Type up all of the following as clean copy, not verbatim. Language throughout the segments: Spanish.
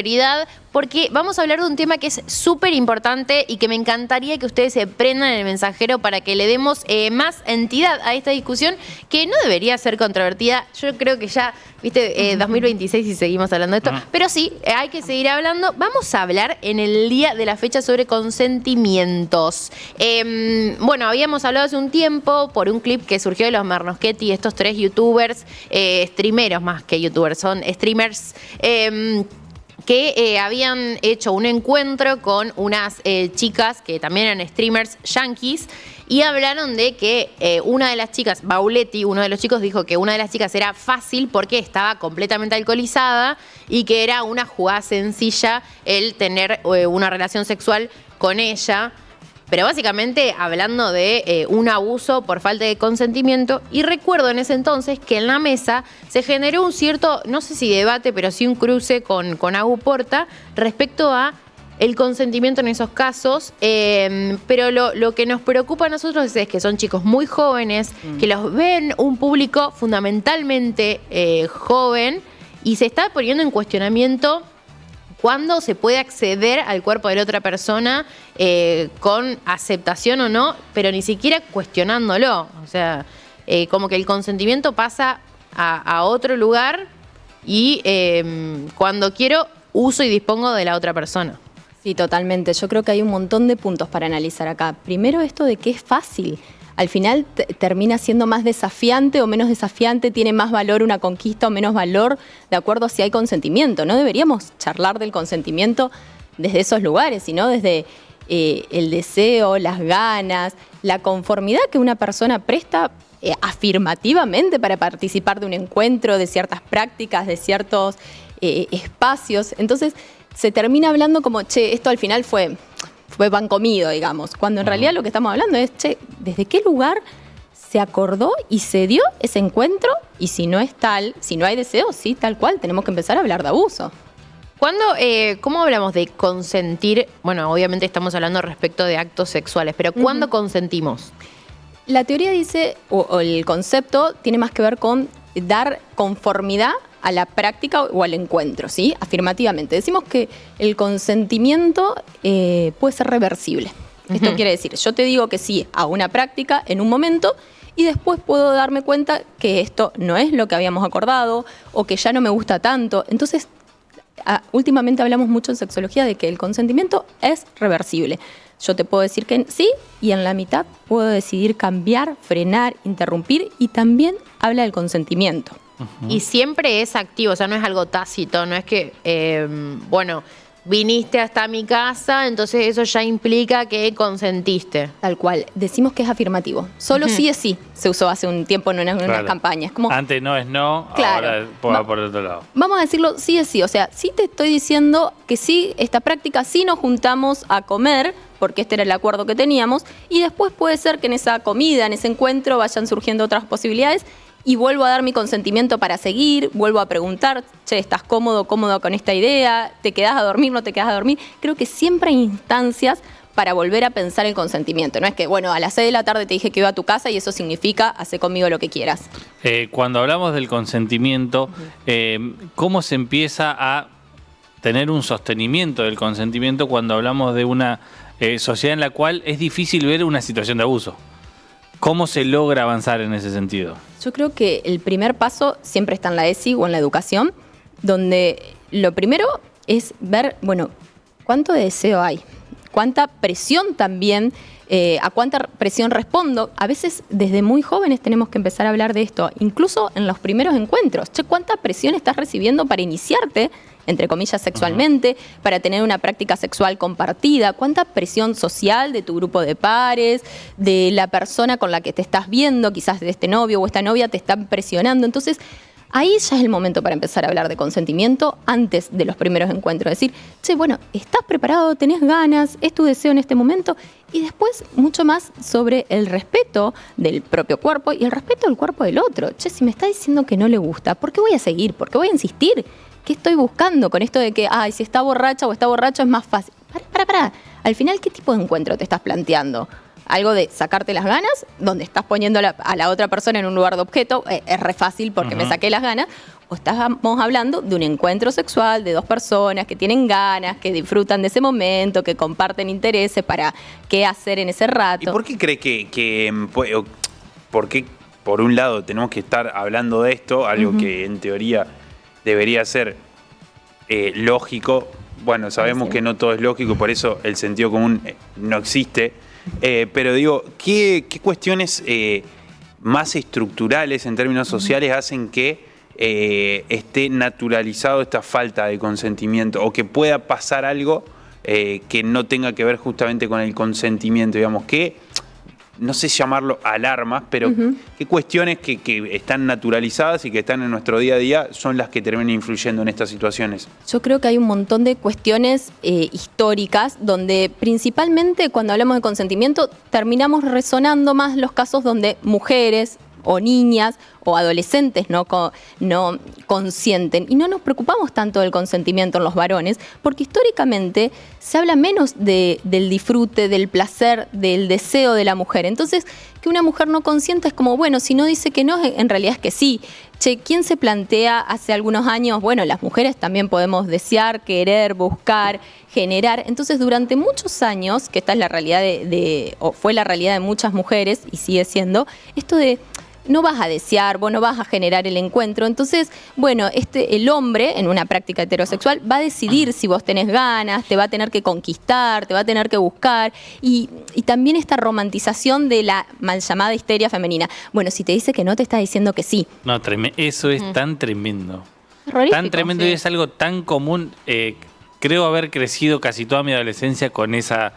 prioridad porque vamos a hablar de un tema que es súper importante y que me encantaría que ustedes se prendan en el mensajero para que le demos más entidad a esta discusión que no debería ser controvertida. Yo creo que ya, viste, 2026 y seguimos hablando de esto, pero sí, hay que seguir hablando. Vamos a hablar en el día de la fecha sobre consentimientos. Bueno, habíamos hablado hace un tiempo por un clip que surgió de los Marnoschetti, estos tres youtubers, streameros más que youtubers, son streamers, que habían hecho un encuentro con unas chicas que también eran streamers yankees y hablaron de que una de las chicas, Bauletti, uno de los chicos, dijo que una de las chicas era fácil porque estaba completamente alcoholizada y que era una jugada sencilla el tener una relación sexual con ella. Pero básicamente hablando de un abuso por falta de consentimiento. Y recuerdo en ese entonces que en la mesa se generó un cierto, no sé si debate, pero sí un cruce con Agu Porta respecto a el consentimiento en esos casos. Pero lo que nos preocupa a nosotros es que son chicos muy jóvenes, que los ven un público fundamentalmente joven y se está poniendo en cuestionamiento cuándo se puede acceder al cuerpo de la otra persona con aceptación o no, pero ni siquiera cuestionándolo. O sea, como que el consentimiento pasa a otro lugar y cuando quiero uso y dispongo de la otra persona. Sí, totalmente. Yo creo que hay un montón de puntos para analizar acá. Primero, esto de que es fácil. Al final termina siendo más desafiante o menos desafiante, tiene más valor una conquista o menos valor de acuerdo a si hay consentimiento. No deberíamos charlar del consentimiento desde esos lugares, sino desde el deseo, las ganas, la conformidad que una persona presta afirmativamente para participar de un encuentro, de ciertas prácticas, de ciertos espacios. Entonces se termina hablando como, che, esto al final fue pan comido, digamos, cuando en realidad lo que estamos hablando es, che, ¿desde qué lugar se acordó y se dio ese encuentro? Y si no es tal, si no hay deseo, sí, tal cual, tenemos que empezar a hablar de abuso. ¿Cómo hablamos de consentir? Bueno, obviamente estamos hablando respecto de actos sexuales, pero ¿cuándo consentimos? La teoría dice, o el concepto tiene más que ver con dar conformidad a la práctica o al encuentro, ¿sí? Afirmativamente. Decimos que el consentimiento puede ser reversible. Esto quiere decir, yo te digo que sí a una práctica en un momento y después puedo darme cuenta que esto no es lo que habíamos acordado o que ya no me gusta tanto. Entonces, últimamente hablamos mucho en sexología de que el consentimiento es reversible. Yo te puedo decir que sí y en la mitad puedo decidir cambiar, frenar, interrumpir y también habla del consentimiento. Y siempre es activo, o sea, no es algo tácito, no es que, bueno, viniste hasta mi casa, entonces eso ya implica que consentiste. Tal cual, decimos que es afirmativo. Solo sí es sí, se usó hace un tiempo en unas campañas. Como, antes no es no, claro, ahora por otro lado. Vamos a decirlo sí es sí, o sea, sí te estoy diciendo que sí, esta práctica sí nos juntamos a comer, porque este era el acuerdo que teníamos, y después puede ser que en esa comida, en ese encuentro, vayan surgiendo otras posibilidades, y vuelvo a dar mi consentimiento para seguir, vuelvo a preguntar, che, ¿estás cómodo con esta idea? ¿Te quedás a dormir? ¿No te quedás a dormir? Creo que siempre hay instancias para volver a pensar el consentimiento. No es que, bueno, a las 6 de la tarde te dije que iba a tu casa y eso significa hacer conmigo lo que quieras. Cuando hablamos del consentimiento, ¿cómo se empieza a tener un sostenimiento del consentimiento cuando hablamos de una sociedad en la cual es difícil ver una situación de abuso? ¿Cómo se logra avanzar en ese sentido? Yo creo que el primer paso siempre está en la ESI o en la educación, donde lo primero es ver, bueno, cuánto deseo hay, cuánta presión también, a cuánta presión respondo. A veces desde muy jóvenes tenemos que empezar a hablar de esto, incluso en los primeros encuentros. Che, ¿cuánta presión estás recibiendo para iniciarte, entre comillas, sexualmente, para tener una práctica sexual compartida? ¿Cuánta presión social de tu grupo de pares, de la persona con la que te estás viendo, quizás de este novio o esta novia te están presionando? Entonces, ahí ya es el momento para empezar a hablar de consentimiento antes de los primeros encuentros. Decir, che, bueno, ¿estás preparado? ¿Tenés ganas? ¿Es tu deseo en este momento? Y después, mucho más sobre el respeto del propio cuerpo y el respeto del cuerpo del otro. Che, si me está diciendo que no le gusta, ¿por qué voy a seguir? ¿Por qué voy a insistir? ¿Qué estoy buscando con esto de que, ay, si está borracha o está borracho es más fácil? Pará. Al final, ¿qué tipo de encuentro te estás planteando? algo de sacarte las ganas, donde estás poniendo a la otra persona en un lugar de objeto, es re fácil porque me saqué las ganas, o estamos hablando de un encuentro sexual de dos personas que tienen ganas, que disfrutan de ese momento, que comparten intereses para qué hacer en ese rato. ¿Y por qué cree por qué, por un lado, tenemos que estar hablando de esto, algo que en teoría debería ser lógico? Bueno, sabemos que no todo es lógico y por eso el sentido común no existe. Pero digo, ¿qué cuestiones más estructurales en términos sociales hacen que esté naturalizado esta falta de consentimiento o que pueda pasar algo que no tenga que ver justamente con el consentimiento? Digamos, que no sé llamarlo alarmas, pero qué cuestiones que están naturalizadas y que están en nuestro día a día son las que terminan influyendo en estas situaciones. Yo creo que hay un montón de cuestiones históricas donde principalmente cuando hablamos de consentimiento terminamos resonando más los casos donde mujeres o niñas o adolescentes no consienten. Y no nos preocupamos tanto del consentimiento en los varones, porque históricamente se habla menos del disfrute, del placer, del deseo de la mujer. Entonces, que una mujer no consienta es como, bueno, si no dice que no, en realidad es que sí. Che, ¿quién se plantea hace algunos años? Bueno, las mujeres también podemos desear, querer, buscar, generar. Entonces, durante muchos años, que esta es la realidad o fue la realidad de muchas mujeres, y sigue siendo, esto de no vas a desear, vos no vas a generar el encuentro. Entonces, bueno, el hombre, en una práctica heterosexual, va a decidir si vos tenés ganas, te va a tener que conquistar, te va a tener que buscar. Y también esta romantización de la mal llamada histeria femenina. Bueno, si te dice que no, te está diciendo que sí. No, eso es tan tremendo. Terrorífico, Tan tremendo sí. y es algo tan común. Creo haber crecido casi toda mi adolescencia con esa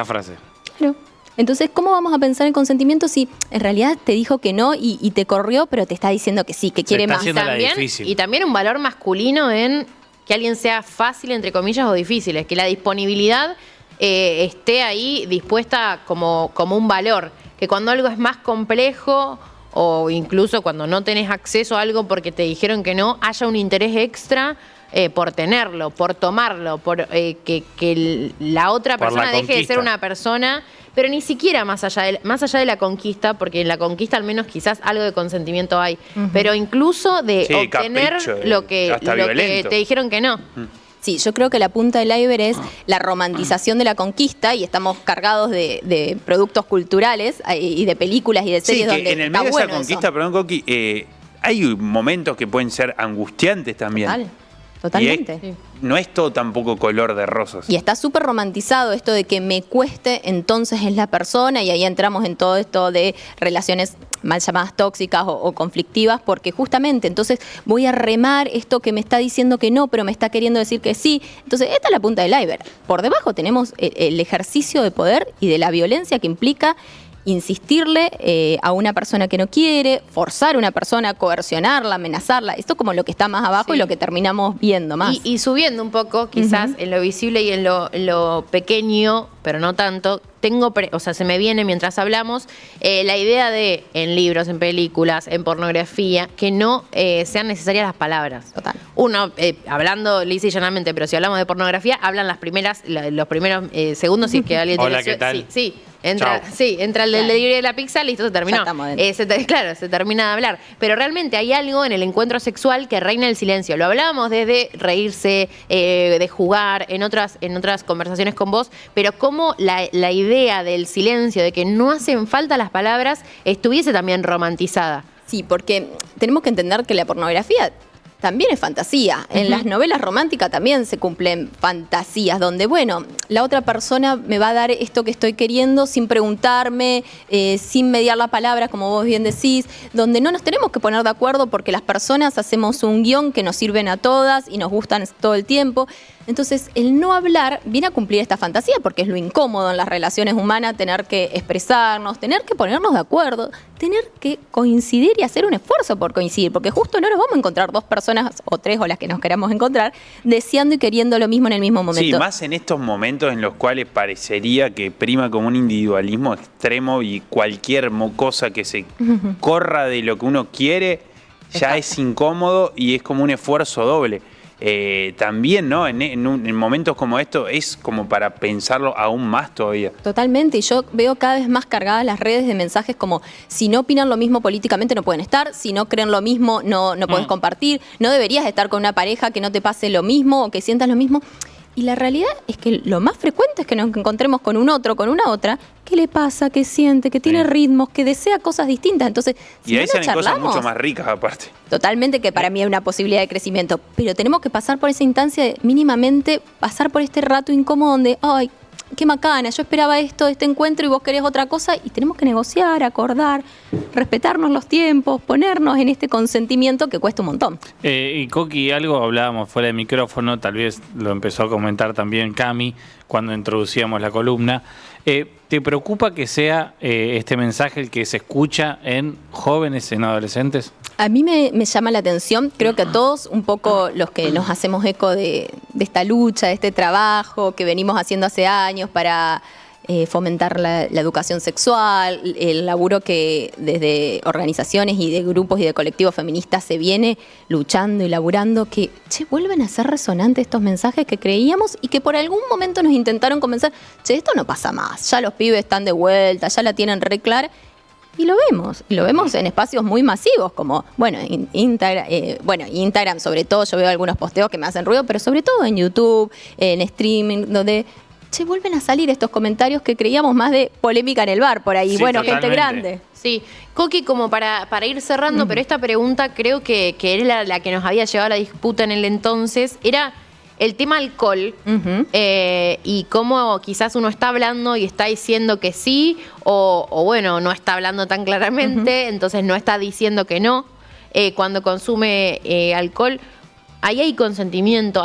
frase. Claro. Entonces, ¿cómo vamos a pensar en consentimiento si en realidad te dijo que no y te corrió, pero te está diciendo que sí, que quiere está más? haciendo la También, difícil. y también un valor masculino en que alguien sea fácil, entre comillas, o difícil. Es que la disponibilidad esté ahí dispuesta como un valor. Que cuando algo es más complejo o incluso cuando no tenés acceso a algo porque te dijeron que no, haya un interés extra por tenerlo, por tomarlo, por que la otra Por la persona deje de conquista. ser una persona, pero ni siquiera más allá de la conquista, porque en la conquista al menos quizás algo de consentimiento hay, pero incluso de Sí, obtener capricho, lo que hasta violento. te dijeron que no. Sí, yo creo que la punta del iceberg es la romantización de la conquista y estamos cargados de productos culturales y de películas y de Sí, series que donde en el está medio de bueno esa conquista, eso. perdón, Coqui, hay momentos que pueden ser angustiantes también. Totalmente. Y no es todo tampoco color de rosas. Y está súper romantizado esto de que me cueste, entonces es la persona, y ahí entramos en todo esto de relaciones mal llamadas tóxicas o conflictivas, porque justamente entonces voy a remar esto que me está diciendo que no, pero me está queriendo decir que sí. Entonces, esta es la punta del iceberg. Por debajo tenemos el ejercicio de poder y de la violencia que implica insistirle a una persona que no quiere, forzar a una persona, coercionarla, amenazarla. Esto es como lo que está más abajo y lo que terminamos viendo más. Y subiendo un poco, quizás, en lo visible y en lo pequeño, pero no tanto, se me viene mientras hablamos, la idea de, en libros, en películas, en pornografía, que no sean necesarias las palabras. Total. Uno, hablando lisa y llanamente, pero si hablamos de pornografía, hablan los primeros segundos y que alguien Hola, tiene... ¿qué tal? Sí, entra Chau. el delivery de la pizza, listo, se terminó. Ya estamos dentro. Claro, se termina de hablar. Pero realmente hay algo en el encuentro sexual que reina el silencio. Lo hablábamos desde reírse, de jugar, en otras conversaciones con vos, pero cómo la idea del silencio, de que no hacen falta las palabras, estuviese también romantizada. Sí, porque tenemos que entender que la pornografía también es fantasía. En las novelas románticas también se cumplen fantasías, donde, bueno, la otra persona me va a dar esto que estoy queriendo sin preguntarme, sin mediar la palabra, como vos bien decís, donde no nos tenemos que poner de acuerdo porque las personas hacemos un guión que nos sirven a todas y nos gustan todo el tiempo. Entonces, el no hablar viene a cumplir esta fantasía porque es lo incómodo en las relaciones humanas, tener que expresarnos, tener que ponernos de acuerdo, tener que coincidir y hacer un esfuerzo por coincidir, porque justo no nos vamos a encontrar dos personas o tres o las que nos queramos encontrar deseando y queriendo lo mismo en el mismo momento. Sí, más en estos momentos en los cuales parecería que prima como un individualismo extremo y cualquier cosa que se corra de lo que uno quiere ya es incómodo y es como un esfuerzo doble. también, ¿no? En momentos como esto es como para pensarlo aún más todavía. Totalmente, y yo veo cada vez más cargadas las redes de mensajes como si no opinan lo mismo políticamente no pueden estar, si no creen lo mismo no puedes compartir, no deberías estar con una pareja que no te pase lo mismo o que sientas lo mismo. Y la realidad es que lo más frecuente es que nos encontremos con un otro, con una otra, que le pasa, que siente, que tiene ritmos, que desea cosas distintas. Entonces, si y ahí no salen cosas charlamos, mucho más ricas aparte. totalmente, que para mí es una posibilidad de crecimiento, pero tenemos que pasar por esa instancia de mínimamente pasar por este rato incómodo donde, ay, qué macana, yo esperaba esto de este encuentro y vos querés otra cosa, y tenemos que negociar, acordar, respetarnos los tiempos, ponernos en este consentimiento que cuesta un montón. Y Coqui, algo hablábamos fuera de micrófono, tal vez lo empezó a comentar también Cami cuando introducíamos la columna. ¿Te preocupa que sea este mensaje el que se escucha en jóvenes, en adolescentes? A mí me llama la atención, creo que a todos, un poco los que nos hacemos eco de esta lucha, de este trabajo que venimos haciendo hace años para fomentar la educación sexual, el laburo que desde organizaciones y de grupos y de colectivos feministas se viene luchando y laburando, que vuelven a ser resonantes estos mensajes que creíamos y que por algún momento nos intentaron convencer, esto no pasa más, ya los pibes están de vuelta, ya la tienen re clara. Y lo vemos en espacios muy masivos, como, Instagram sobre todo, yo veo algunos posteos que me hacen ruido, pero sobre todo en YouTube, en streaming, donde vuelven a salir estos comentarios que creíamos más de polémica en el bar por ahí. Sí, bueno, totalmente. gente grande. Sí, Coqui, como para ir cerrando, pero esta pregunta creo que era la que nos había llevado a la disputa en el entonces, era el tema alcohol y cómo quizás uno está hablando y está diciendo que sí o bueno, no está hablando tan claramente, entonces no está diciendo que no cuando consume alcohol. Ahí hay consentimiento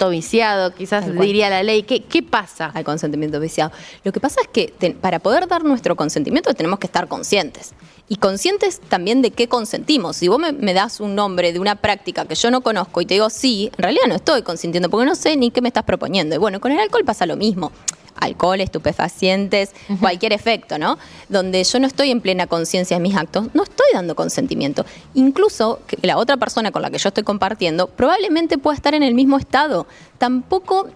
viciado, quizás diría la ley. ¿Qué pasa? Al consentimiento viciado. Lo que pasa es que para poder dar nuestro consentimiento tenemos que estar conscientes. Y conscientes también de qué consentimos. Si vos me das un nombre de una práctica que yo no conozco y te digo sí, en realidad no estoy consintiendo porque no sé ni qué me estás proponiendo. Y bueno, con el alcohol pasa lo mismo. Alcohol, estupefacientes, cualquier efecto, ¿no? Donde yo no estoy en plena conciencia de mis actos, no estoy dando consentimiento. Incluso que la otra persona con la que yo estoy compartiendo probablemente pueda estar en el mismo estado. Tampoco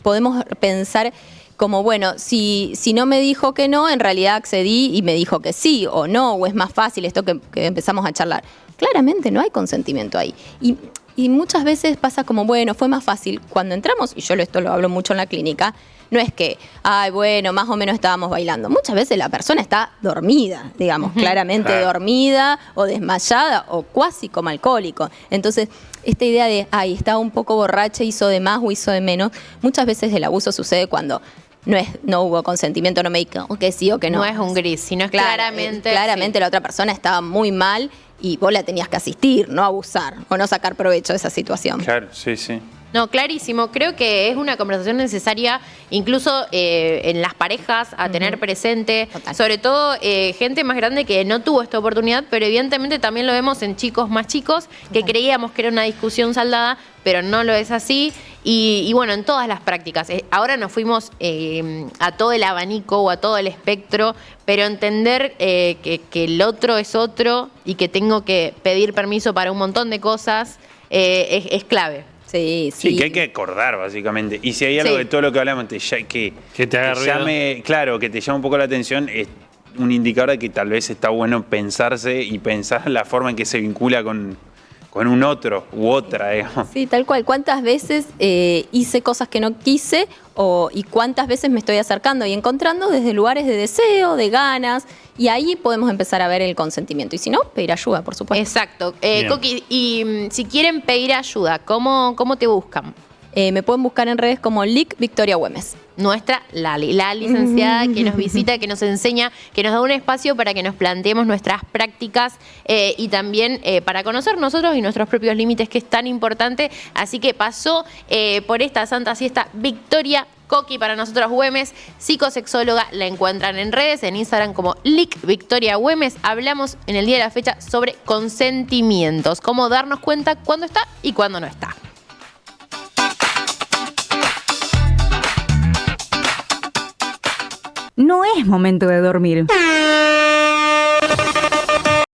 podemos pensar como, bueno, si no me dijo que no, en realidad accedí y me dijo que sí o no, o es más fácil esto que empezamos a charlar. Claramente no hay consentimiento ahí. Y muchas veces pasa como, bueno, fue más fácil. Cuando entramos, y yo esto lo hablo mucho en la clínica, no es que, bueno, más o menos estábamos bailando. Muchas veces la persona está dormida, digamos, claramente dormida o desmayada o cuasi como alcohólico. Entonces, esta idea de, estaba un poco borracha, hizo de más o hizo de menos, muchas veces el abuso sucede cuando no hubo consentimiento, no me dijo que sí o que no. No es un gris, sino es claramente... Claramente la otra persona estaba muy mal y vos la tenías que asistir, no abusar o no sacar provecho de esa situación. Claro, sí, sí. No, clarísimo. Creo que es una conversación necesaria, incluso en las parejas, a tener presente. Total. Sobre todo gente más grande que no tuvo esta oportunidad, pero evidentemente también lo vemos en chicos más chicos, que creíamos que era una discusión saldada, pero no lo es así. Y bueno, en todas las prácticas. Ahora nos fuimos a todo el abanico o a todo el espectro, pero entender que el otro es otro y que tengo que pedir permiso para un montón de cosas es clave. Sí. Sí, que hay que acordar, básicamente. Y si hay algo de todo lo que hablamos que te haga ruido. llame, claro, que te llame un poco la atención, es un indicador de que tal vez está bueno pensarse y pensar la forma en que se vincula con un otro u otra, digamos. Sí, tal cual. ¿Cuántas veces hice cosas que no quise y cuántas veces me estoy acercando y encontrando desde lugares de deseo, de ganas? Y ahí podemos empezar a ver el consentimiento. Y si no, pedir ayuda, por supuesto. Exacto. Coqui, y si quieren pedir ayuda, ¿cómo te buscan? Me pueden buscar en redes como Lic Victoria Güemes. Nuestra Lali, la licenciada que nos visita, que nos enseña, que nos da un espacio para que nos planteemos nuestras prácticas y también para conocer nosotros y nuestros propios límites, que es tan importante. Así que pasó por esta santa siesta Victoria Coqui para nosotros Güemes, psicosexóloga. La encuentran en redes, en Instagram como Lic Victoria Güemes. Hablamos en el día de la fecha sobre consentimientos, cómo darnos cuenta cuándo está y cuándo no está. No es momento de dormir.